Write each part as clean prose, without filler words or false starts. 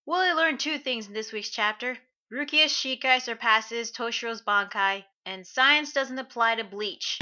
Well, I learned two things in this week's chapter. Rukia's Shikai surpasses Toshiro's Bankai, and science doesn't apply to Bleach.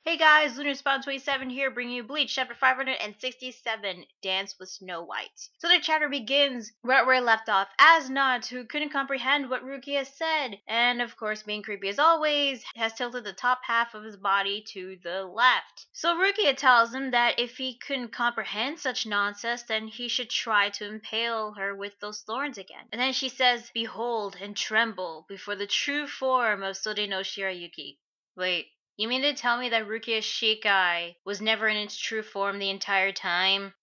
Hey guys, LunarSpawn27 here, bringing you Bleach, chapter 567, Dance with Snowwhite. So the chapter begins right where it left off. As Nodt, who couldn't comprehend what Rukia said, and of course being creepy as always, has tilted the top half of his body to the left. So Rukia tells him that if he couldn't comprehend such nonsense, then he should try to impale her with those thorns again. And then she says, "Behold and tremble before the true form of Sode no Shirayuki." Wait. You mean to tell me that Rukia's Shikai was never in its true form the entire time?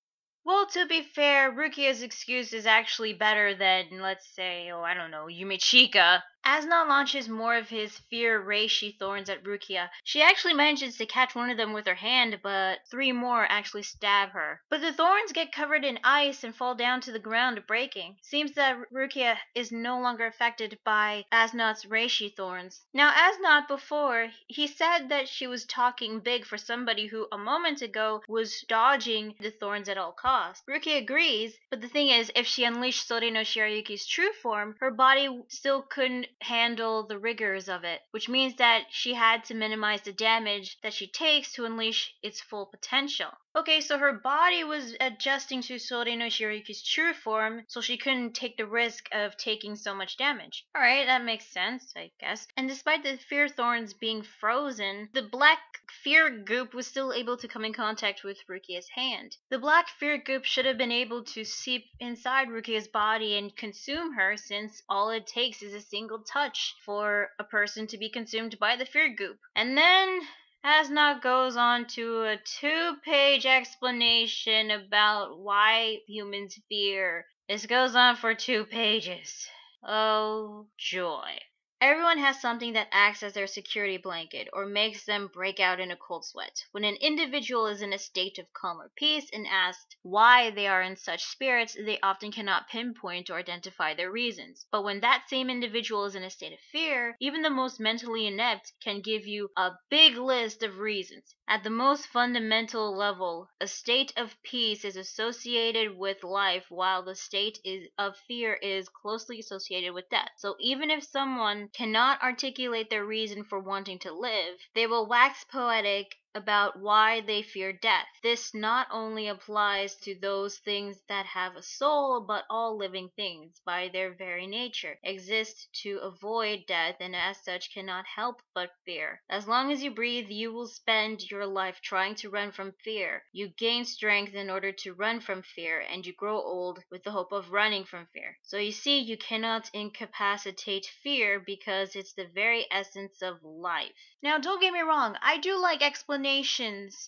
Well, to be fair, Rukia's excuse is actually better than, let's say, I don't know, Yumichika. As Nodt launches more of his fear reishi thorns at Rukia, she actually manages to catch one of them with her hand, but three more actually stab her. But the thorns get covered in ice and fall down to the ground, breaking. Seems that Rukia is no longer affected by As Nodt's reishi thorns. Now, As Nodt before, he said that she was talking big for somebody who a moment ago was dodging the thorns at all costs. Rukia agrees, but the thing is, if she unleashed Sode no Shirayuki's true form, her body still couldn't handle the rigors of it, which means that she had to minimize the damage that she takes to unleash its full potential. Okay, so her body was adjusting to Sode no Shirayuki's true form, so she couldn't take the risk of taking so much damage. Alright, that makes sense, I guess. And despite the fear thorns being frozen, the black fear goop was still able to come in contact with Rukia's hand. The black fear goop should have been able to seep inside Rukia's body and consume her, since all it takes is a single touch for a person to be consumed by the fear goop. And then As Nodt goes on to a 2-page explanation about why humans fear. This goes on for 2 pages. Oh, joy. Everyone has something that acts as their security blanket or makes them break out in a cold sweat. When an individual is in a state of calm or peace and asked why they are in such spirits, they often cannot pinpoint or identify their reasons. But when that same individual is in a state of fear, even the most mentally inept can give you a big list of reasons. At the most fundamental level, a state of peace is associated with life, while the state of fear is closely associated with death. So even if someone cannot articulate their reason for wanting to live, they will wax poetic about why they fear death. This not only applies to those things that have a soul, but all living things, by their very nature, exist to avoid death and as such cannot help but fear. As long as you breathe, you will spend your life trying to run from fear. You gain strength in order to run from fear, and you grow old with the hope of running from fear. So you see, you cannot incapacitate fear because it's the very essence of life. Now, don't get me wrong, I do like explanations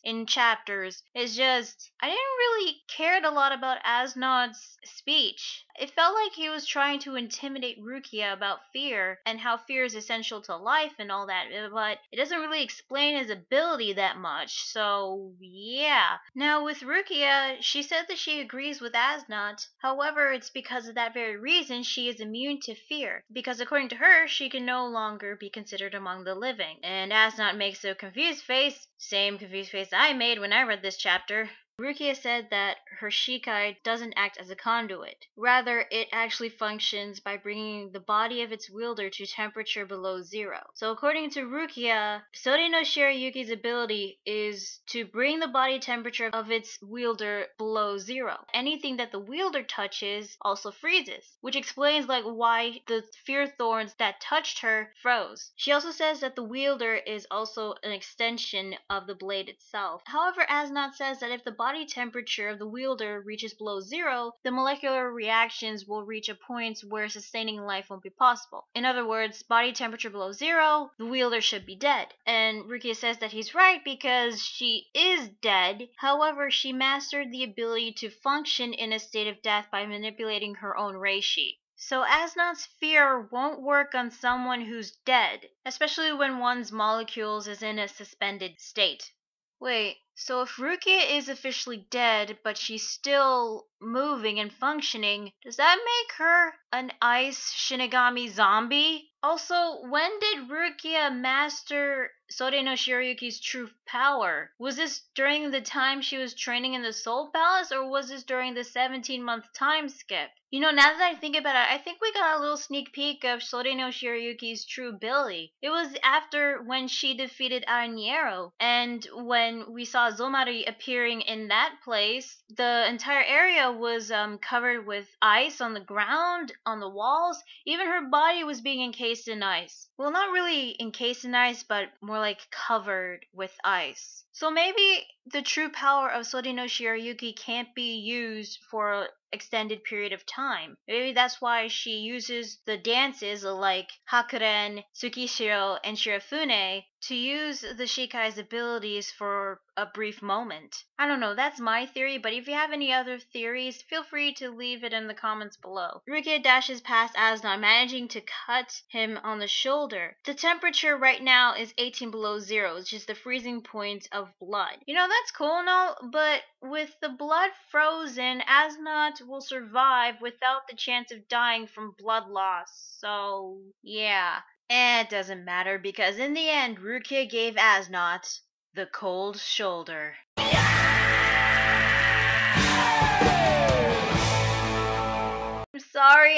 in chapters. It's just, I didn't really care a lot about As Nodt's speech. It felt like he was trying to intimidate Rukia about fear and how fear is essential to life and all that, but it doesn't really explain his ability that much, so yeah. Now with Rukia, she said that she agrees with As Nodt. However, it's because of that very reason she is immune to fear, because according to her, she can no longer be considered among the living. And As Nodt makes a confused face, same confused face I made when I read this chapter. Rukia said that her Shikai doesn't act as a conduit. Rather, it actually functions by bringing the body of its wielder to temperature below zero. So according to Rukia, Sode no Shirayuki's ability is to bring the body temperature of its wielder below zero. Anything that the wielder touches also freezes, which explains why the fear thorns that touched her froze. She also says that the wielder is also an extension of the blade itself. However, As Nodt says that if the body temperature of the wielder reaches below zero, the molecular reactions will reach a point where sustaining life won't be possible. In other words, body temperature below zero, the wielder should be dead. And Rukia says that he's right because she is dead. However, she mastered the ability to function in a state of death by manipulating her own reishi. So As Not's fear won't work on someone who's dead, especially when one's molecules is in a suspended state. Wait, so if Rukia is officially dead, but she's still moving and functioning, does that make her an ice Shinigami zombie? Also, when did Rukia master Sode no Shirayuki's true power? Was this during the time she was training in the Soul Palace, or was this during the 17-month time skip? You know, now that I think about it, I think we got a little sneak peek of Sode no Shirayuki's true ability. It was after when she defeated Araniero, and when we saw Zomari appearing in that place, the entire area was covered with ice on the ground, on the walls. Even her body was being encased in ice. Well, not really encased in ice, but more like covered with ice. So maybe the true power of Sode no Shirayuki can't be used for extended period of time. Maybe that's why she uses the dances like Hakuren, Tsukishiro, and Shirafune to use the Shikai's abilities for a brief moment. I don't know, that's my theory, but if you have any other theories, feel free to leave it in the comments below. Rukia dashes past As Nodt, managing to cut him on the shoulder. The temperature right now is 18 below zero, which is the freezing point of blood. You know, that's cool and all, but with the blood frozen, As Nodt will survive without the chance of dying from blood loss. So, yeah. It doesn't matter because in the end, Rukia gave As Nodt the cold shoulder.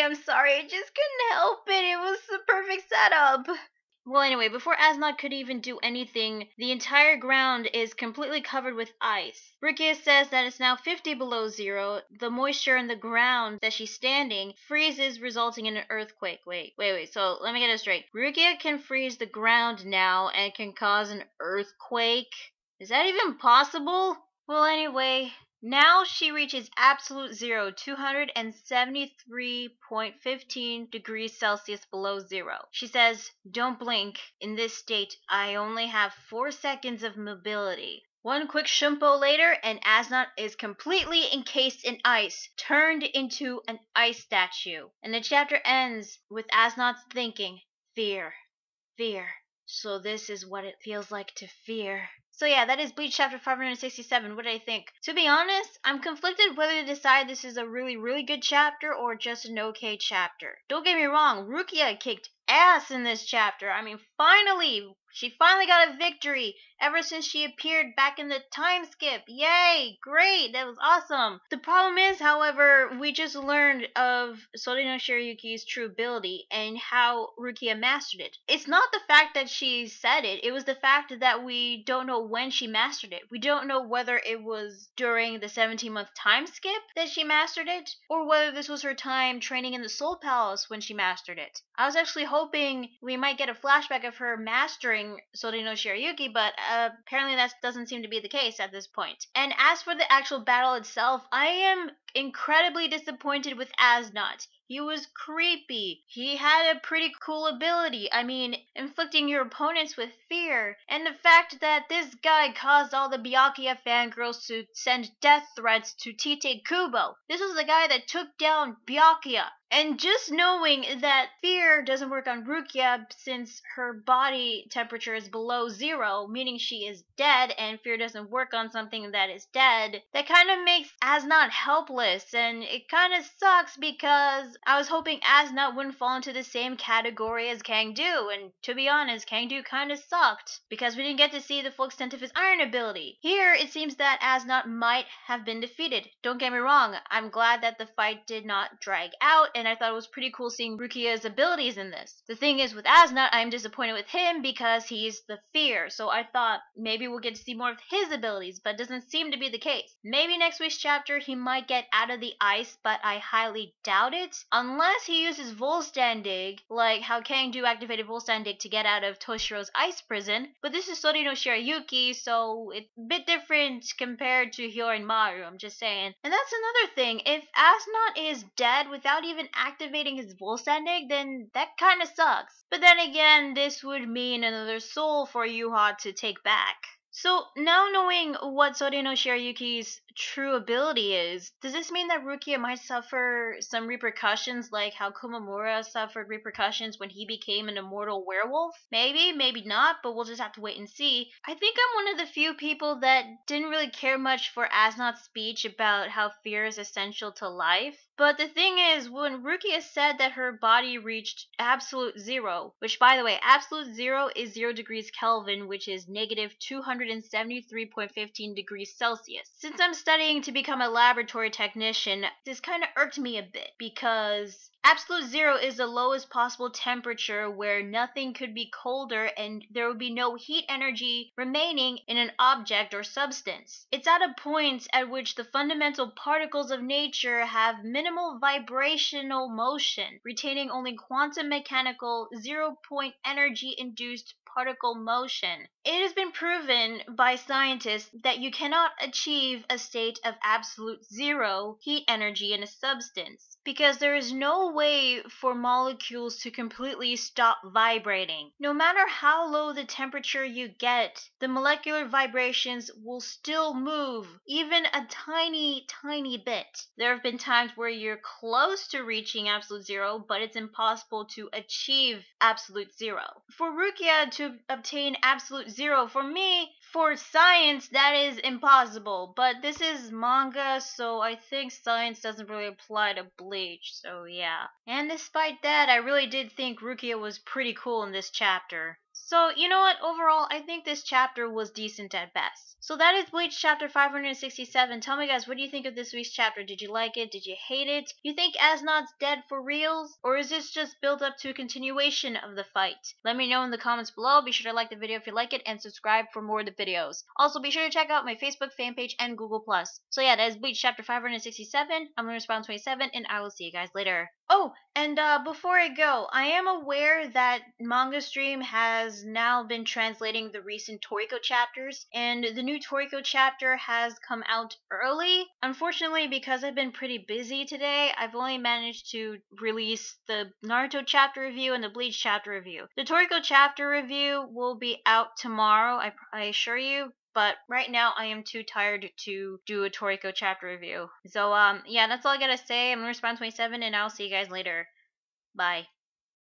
I'm sorry, I just couldn't help it. It was the perfect setup. Well, anyway, before As Nodt could even do anything, the entire ground is completely covered with ice. Rukia says that it's now 50 below zero. The moisture in the ground that she's standing freezes, resulting in an earthquake. Wait. So let me get this straight. Rukia can freeze the ground now and can cause an earthquake? Is that even possible? Well, anyway, now she reaches absolute zero, 273.15 degrees Celsius below zero. She says, "Don't blink. In this state, I only have 4 seconds of mobility." One quick shumpo later, and As Nodt is completely encased in ice, turned into an ice statue. And the chapter ends with As Nodt thinking, fear. So this is what it feels like to fear. So yeah, that is Bleach chapter 567. What did I think? To be honest, I'm conflicted whether to decide this is a really, really good chapter or just an okay chapter. Don't get me wrong, Rukia kicked ass in this chapter. I mean, she finally got a victory ever since she appeared back in the time skip. Yay! Great! That was awesome. The problem is, however, we just learned of Sode no Shirayuki's true ability and how Rukia mastered it. It's not the fact that she said it, it was the fact that we don't know when she mastered it. We don't know whether it was during the 17-month time skip that she mastered it, or whether this was her time training in the Soul Palace when she mastered it. I was actually hoping we might get a flashback of her mastering Sode no Shirayuki, but apparently that doesn't seem to be the case at this point. And as for the actual battle itself, I am incredibly disappointed with As Nodt. He was creepy. He had a pretty cool ability. I mean, inflicting your opponents with fear. And the fact that this guy caused all the Byakuya fangirls to send death threats to Tite Kubo. This was the guy that took down Byakuya. And just knowing that fear doesn't work on Rukia since her body temperature is below zero, meaning she is dead, and fear doesn't work on something that is dead, that kind of makes As Nodt helpless, and it kind of sucks because I was hoping As Nodt wouldn't fall into the same category as Kangdu, and to be honest, Kangdu kind of sucked because we didn't get to see the full extent of his iron ability. Here, it seems that As Nodt might have been defeated. Don't get me wrong, I'm glad that the fight did not drag out, and I thought it was pretty cool seeing Rukia's abilities in this. The thing is, with As Nodt, I'm disappointed with him because he's the fear, so I thought maybe we'll get to see more of his abilities, but it doesn't seem to be the case. Maybe next week's chapter he might get out of the ice, but I highly doubt it, unless he uses Volstandig, like how Kangdu activated Volstandig to get out of Toshiro's ice prison, but this is Sode no Shirayuki, so it's a bit different compared to Hyorin Maru, I'm just saying. And that's another thing, if As Nodt is dead without even activating his Volstandig, then that kinda sucks. But then again, this would mean another soul for Yuha to take back. So now knowing what Sode no Shirayuki's true ability is. Does this mean that Rukia might suffer some repercussions like how Kumamura suffered repercussions when he became an immortal werewolf? Maybe, maybe not, but we'll just have to wait and see. I think I'm one of the few people that didn't really care much for As Nodt's speech about how fear is essential to life. But the thing is, when Rukia said that her body reached absolute zero, which by the way, absolute zero is 0 degrees Kelvin, which is negative 273.15 degrees Celsius. Since I'm studying to become a laboratory technician, this kind of irked me a bit because absolute zero is the lowest possible temperature where nothing could be colder and there would be no heat energy remaining in an object or substance. It's at a point at which the fundamental particles of nature have minimal vibrational motion, retaining only quantum mechanical zero-point energy-induced particle motion. It has been proven by scientists that you cannot achieve a state of absolute zero heat energy in a substance because there is no way for molecules to completely stop vibrating. No matter how low the temperature you get, the molecular vibrations will still move, even a tiny, tiny bit. There have been times where you're close to reaching absolute zero, but it's impossible to achieve absolute zero. For Rukia to obtain absolute zero, for me, for science, that is impossible. But this is manga, so I think science doesn't really apply to Bleach, so yeah. And despite that, I really did think Rukia was pretty cool in this chapter. So, you know what? Overall, I think this chapter was decent at best. So that is Bleach chapter 567. Tell me guys, what do you think of this week's chapter? Did you like it? Did you hate it? You think As Nodt's dead for reals? Or is this just build up to a continuation of the fight? Let me know in the comments below. Be sure to like the video if you like it and subscribe for more of the videos. Also, be sure to check out my Facebook fan page and Google+. So yeah, that is Bleach chapter 567. I'm Lunarspawn27 and I will see you guys later. Oh, and before I go, I am aware that Manga Stream has now been translating the recent Toriko chapters, and the new Toriko chapter has come out early. Unfortunately, because I've been pretty busy today, I've only managed to release the Naruto chapter review and the Bleach chapter review. The Toriko chapter review will be out tomorrow, I assure you. But right now, I am too tired to do a Toriko chapter review. So, yeah, that's all I gotta say. I'm Lunarspawn27, and I'll see you guys later. Bye.